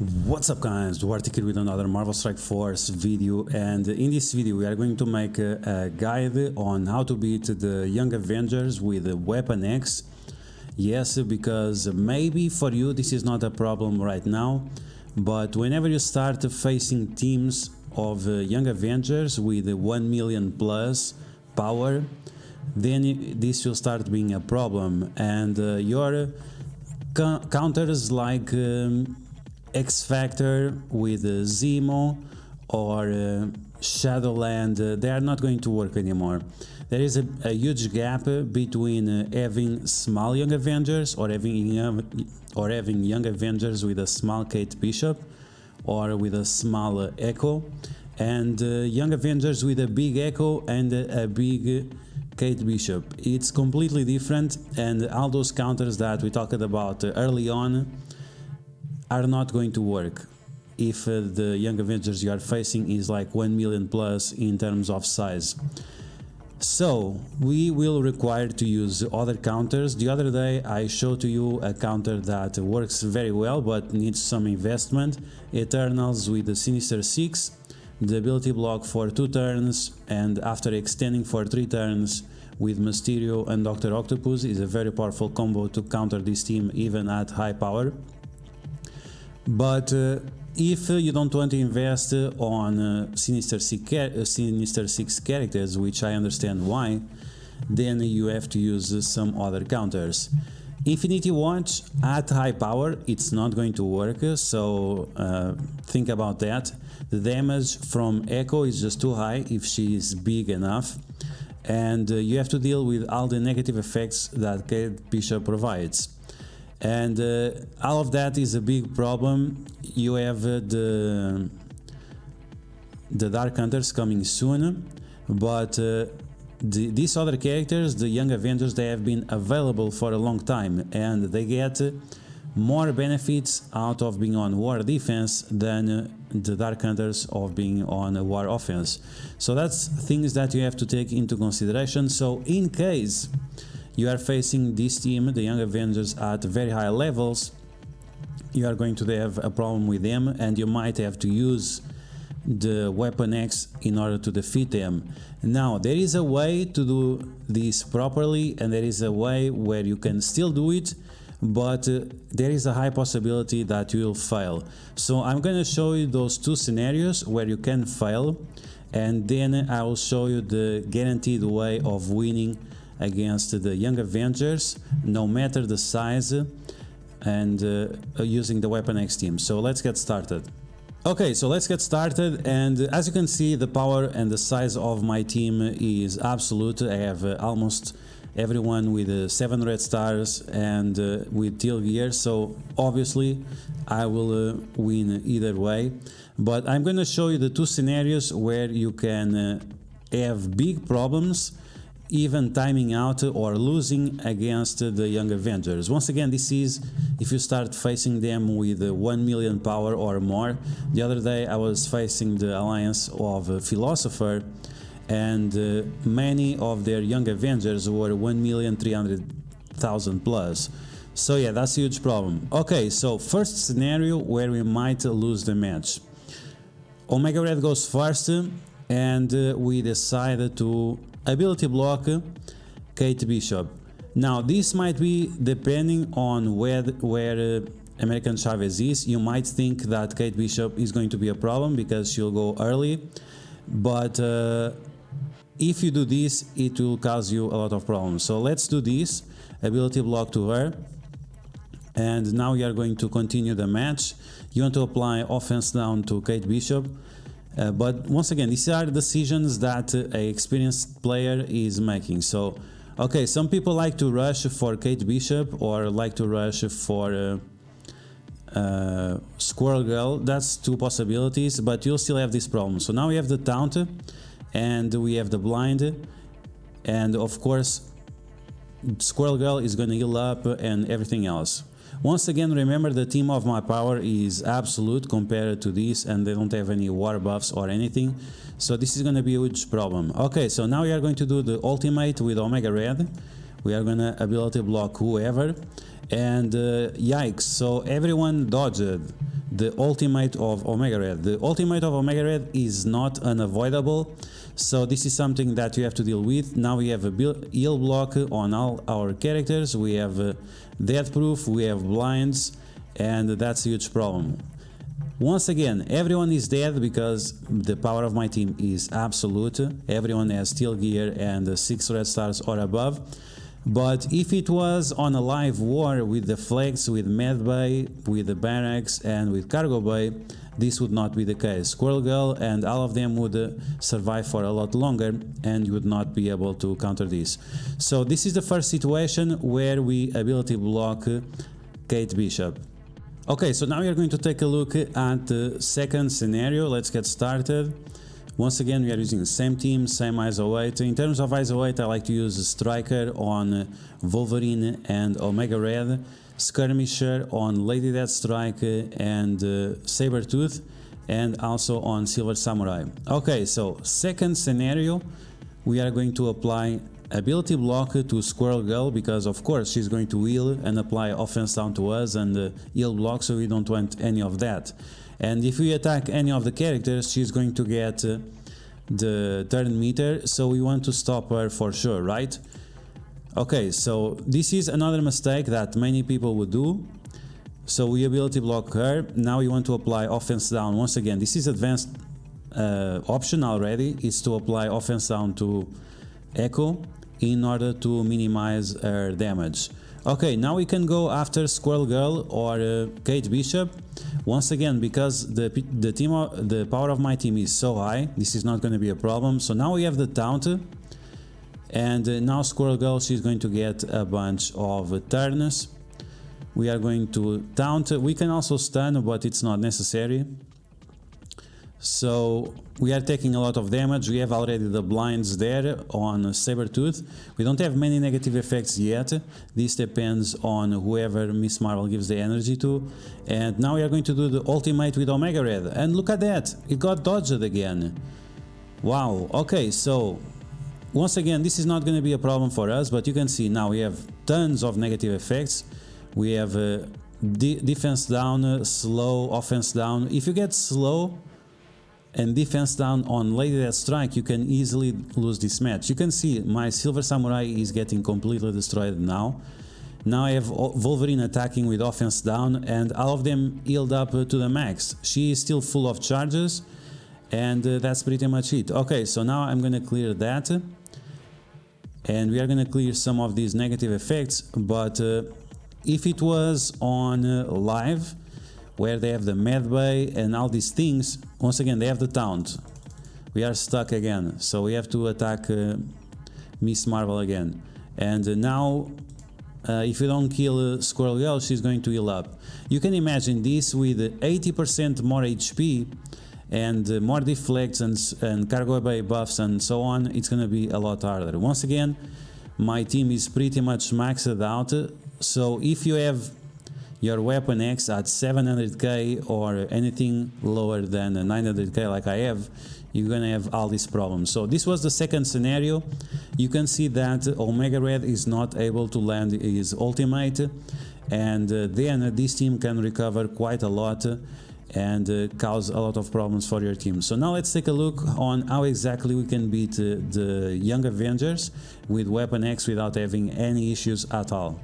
What's up guys, duarktikhq with another Marvel Strike Force video, and in this video we are going to make a guide on how to beat the Young Avengers with Weapon X. Yes, because maybe for you this is not a problem right now, but whenever you start facing teams of Young Avengers with 1 million plus power, then this will start being a problem, and your counters like X Factor with Zemo or Shadowland, they are not going to work anymore. There is a huge gap between having small Young Avengers or having Young Avengers with a small Kate Bishop or with a small Echo, and Young Avengers with a big Echo and a big Kate Bishop. It's completely different, and all those counters that we talked about early on are not going to work if the Young Avengers you are facing is like 1 million plus in terms of size. So we will require to use other counters. The other day I showed to you a counter that works very well but needs some investment. Eternals with the Sinister 6, the ability block for 2 turns, and after extending for 3 turns with Mysterio and Dr. Octopus is a very powerful combo to counter this team even at high power. But if you don't want to invest on Sinister 6 characters, which I understand why, then you have to use some other counters. Infinity Watch at high power, it's not going to work, so think about that. The damage from Echo is just too high if she is big enough, and you have to deal with all the negative effects that Kate Bishop provides. And all of that is a big problem. You have the Dark Hunters coming soon, but these other characters, the Young Avengers, they have been available for a long time, and they get more benefits out of being on war defense than the Dark Hunters of being on a war offense. So that's things that you have to take into consideration. So in case you are facing this team, the Young Avengers, at very high levels, you are going to have a problem with them, and you might have to use the Weapon X in order to defeat them. Now, there is a way to do this properly, and there is a way where you can still do it, but there is a high possibility that you will fail. So I'm going to show you those 2 scenarios where you can fail, and then I will show you the guaranteed way of winning against the Young Avengers, no matter the size, and using the Weapon X team. So let's get started. Okay, so let's get started, and as you can see, the power and the size of my team is absolute. I have almost everyone with 7 red stars and with teal gear, so obviously I will win either way. But I'm going to show you the 2 scenarios where you can have big problems even timing out or losing against the Young Avengers. Once again, this is if you start facing them with 1 million power or more. The other day I was facing the alliance of Philosopher, and many of their Young Avengers were 1,300,000 plus. So yeah, that's a huge problem. Okay, so first scenario where we might lose the match. Omega Red goes first, and we decide to ability block Kate Bishop. Now this might be depending on where American Chavez is. You might think that Kate Bishop is going to be a problem because she'll go early, but if you do this, it will cause you a lot of problems. So let's do this, ability block to her, and now we are going to continue the match. You want to apply offense down to Kate Bishop. But once again, these are decisions that an experienced player is making. So, okay, some people like to rush for Kate Bishop or like to rush for Squirrel Girl. That's 2 possibilities, but you'll still have this problem. So now we have the taunt, and we have the blind, and of course Squirrel Girl is going to heal up and everything else. Once again, remember the team of my power is absolute compared to this, and they don't have any war buffs or anything, so this is going to be a huge problem. Okay, so now we are going to do the ultimate with Omega Red. We are gonna ability block whoever, and yikes, so everyone dodged the ultimate of Omega Red. The ultimate of Omega Red is not unavoidable, so this is something that you have to deal with. Now we have a heal block on all our characters, we have death proof, we have blinds, and that's a huge problem. Once again, everyone is dead because the power of my team is absolute. Everyone has steel gear and 6 red stars or above. But if it was on a live war with the flags, with medbay, with the barracks and with cargo bay, this would not be the case. Squirrel Girl and all of them would survive for a lot longer, and you would not be able to counter this. So this is the first situation where we ability block Kate Bishop. Okay, so now we are going to take a look at the second scenario. Let's get started. Once again, we are using the same team, same ISO 8. In terms of ISO 8, I like to use Striker on Wolverine and Omega Red, Skirmisher on Lady Deathstrike and Sabretooth, and also on Silver Samurai. Okay, so second scenario, we are going to apply ability block to Squirrel Girl, because of course she's going to heal and apply offense down to us and heal block, so we don't want any of that. And if we attack any of the characters, she's going to get the turn meter, so we want to stop her for sure, right? Okay, so this is another mistake that many people would do. So we ability block her. Now you want to apply offense down. Once again, this is advanced option already, is to apply offense down to Echo in order to minimize her damage. Okay, now we can go after Squirrel Girl or Kate Bishop. Once again, because the power of my team is so high, this is not going to be a problem. So now we have the taunt, and now Squirrel Girl, she's going to get a bunch of turns. We are going to taunt. We can also stun, but it's not necessary. So we are taking a lot of damage. We have already the blinds there on Sabretooth. We don't have many negative effects yet. This depends on whoever Miss Marvel gives the energy to. And now we are going to do the ultimate with Omega Red. And look at that, it got dodged again. Wow, okay, so once again, this is not going to be a problem for us, but you can see now we have tons of negative effects. We have defense down, slow, offense down. If you get slow and defense down on Lady Deathstrike, you can easily lose this match. You can see my Silver Samurai is getting completely destroyed now. Now I have Wolverine attacking with offense down, and all of them healed up to the max. She is still full of charges, and that's pretty much it. Okay, so now I'm gonna clear that, and we are gonna clear some of these negative effects. But if it was on live, where they have the medbay and all these things, once again they have the taunt. We are stuck again, so we have to attack Miss Marvel again. And now if you don't kill Squirrel Girl, she's going to heal up. You can imagine this with 80% more HP and more deflects and cargo bay buffs and so on. It's gonna be a lot harder. Once again, my team is pretty much maxed out, so if you have your weapon X at 700k or anything lower than 900k like I have, you're gonna have all these problems. So this was the second scenario. You can see that Omega Red is not able to land his ultimate, and then this team can recover quite a lot and cause a lot of problems for your team. So now let's take a look on how exactly we can beat the Young Avengers with weapon X without having any issues at all.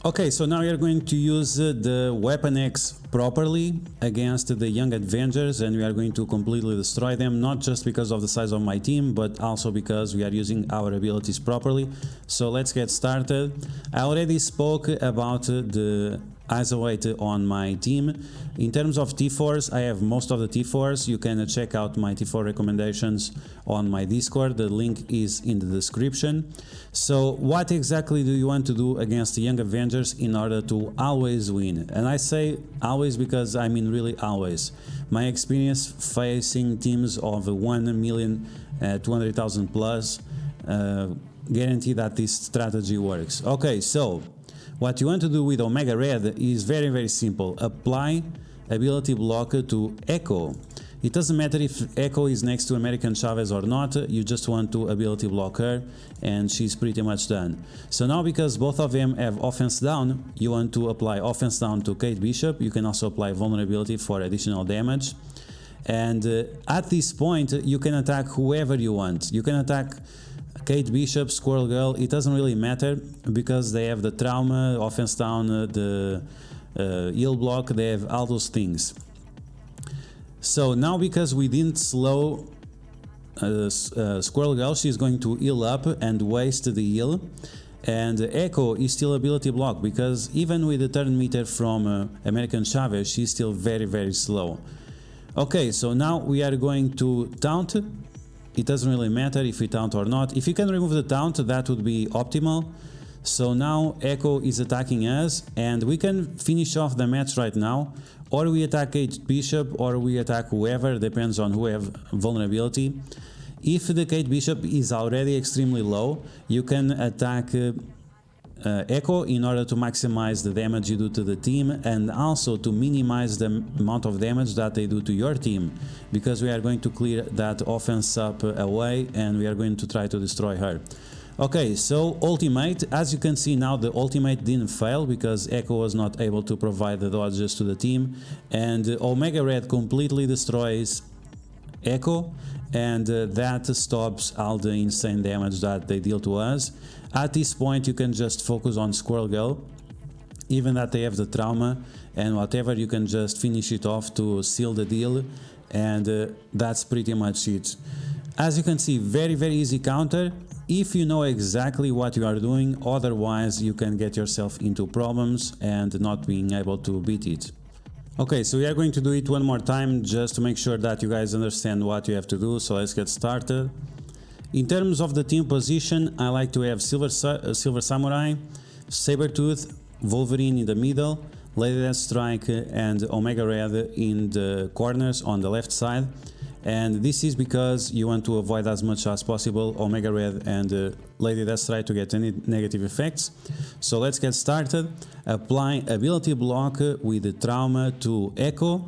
Okay, so now we are going to use the Weapon X properly against the Young Avengers, and we are going to completely destroy them, not just because of the size of my team, but also because we are using our abilities properly. So let's get started. I already spoke about the ISO 8 on my team. In terms of T4s, I have most of the T4s. You can check out my T4 recommendations on my Discord. The link is in the description. So what exactly do you want to do against the Young Avengers in order to always win? And I say always because I mean really always. My experience facing teams of 1,200,000 plus guarantee that this strategy works. Okay, so what you want to do with Omega Red is very, very simple. Apply ability block to Echo. It doesn't matter if Echo is next to American Chavez or not, you just want to ability block her and she's pretty much done. So now, because both of them have offense down, you want to apply offense down to Kate Bishop. You can also apply vulnerability for additional damage. And at this point, you can attack whoever you want. You can attack Kate Bishop, Squirrel Girl, it doesn't really matter because they have the trauma, offense down, the heal block, they have all those things. So now, because we didn't slow Squirrel Girl, she's going to heal up and waste the heal. And Echo is still ability block because even with the turn meter from American Chavez, she's still very, very slow. Okay, so now we are going to taunt. It doesn't really matter if we taunt or not. If you can remove the taunt, that would be optimal. So now Echo is attacking us and we can finish off the match right now. Or we attack Kate Bishop or we attack whoever, depends on who have vulnerability. If the Kate Bishop is already extremely low, you can attack Echo in order to maximize the damage you do to the team and also to minimize the amount of damage that they do to your team, because we are going to clear that offense up away and we are going to try to destroy her. Okay, so ultimate, as you can see now, the ultimate didn't fail because Echo was not able to provide the dodges to the team, and Omega Red completely destroys Echo, and that stops all the insane damage that they deal to us. At this point you can just focus on Squirrel Girl, even that they have the trauma and whatever, you can just finish it off to seal the deal, and that's pretty much it. As you can see, very, very easy counter if you know exactly what you are doing, otherwise you can get yourself into problems and not being able to beat it. Okay, so we are going to do it one more time just to make sure that you guys understand what you have to do, so let's get started. In terms of the team position, I like to have Silver Samurai, Sabretooth, Wolverine in the middle, Lady Deathstrike and Omega Red in the corners on the left side. And this is because you want to avoid as much as possible Omega Red and Lady Deathstrike to get any negative effects. So let's get started. Apply ability block with the trauma to Echo.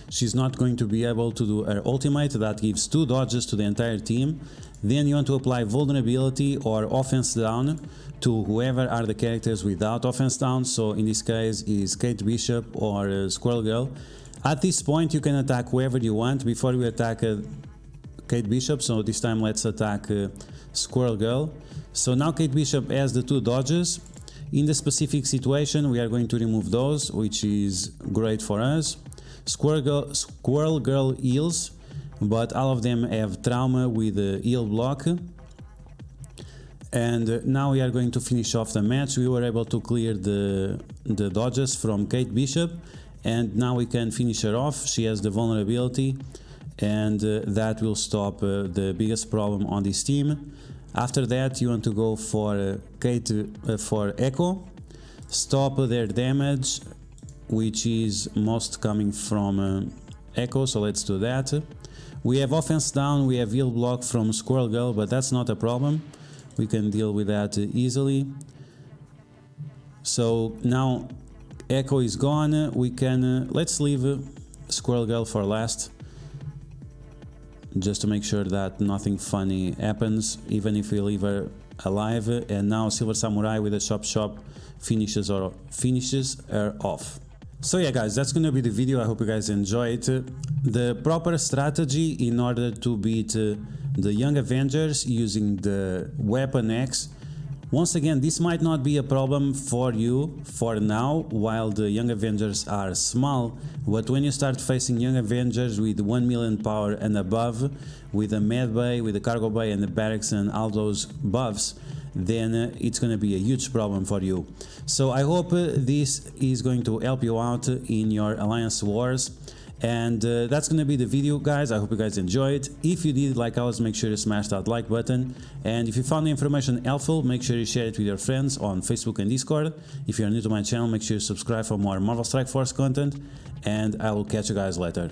She's not going to be able to do her ultimate, that gives 2 dodges to the entire team. Then you want to apply vulnerability or offense down to whoever are the characters without offense down. So in this case is Kate Bishop or Squirrel Girl. At this point you can attack whoever you want. Before we attack Kate Bishop, so this time let's attack Squirrel Girl. So now Kate Bishop has the 2 dodges. In the specific situation we are going to remove those, which is great for us. Squirrel Girl heals, but all of them have trauma with the heal block. And now we are going to finish off the match. We were able to clear the dodges from Kate Bishop, and now we can finish her off. She has the vulnerability, and that will stop the biggest problem on this team. After that you want to go for for Echo, stop their damage, which is most coming from Echo, so let's do that. We have offense down, we have heal block from Squirrel Girl, but that's not a problem. We can deal with that easily. So now Echo is gone, we can, let's leave Squirrel Girl for last, just to make sure that nothing funny happens, even if we leave her alive. And now Silver Samurai with a chop finishes her off. So yeah guys, that's gonna be the video. I hope you guys enjoy it. The proper strategy in order to beat the Young Avengers using the Weapon X. Once again, this might not be a problem for you for now while the Young Avengers are small, but when you start facing Young Avengers with 1 million power and above, with a med bay, with a cargo bay and the barracks and all those buffs, then it's going to be a huge problem for you. So I hope this is going to help you out in your alliance wars. And that's gonna be the video, guys. I hope you guys enjoyed. If you did, like always, make sure you smash that like button, and if you found the information helpful, make sure you share it with your friends on Facebook and Discord. If you're new to my channel, make sure you subscribe for more Marvel Strike Force content, and I will catch you guys later.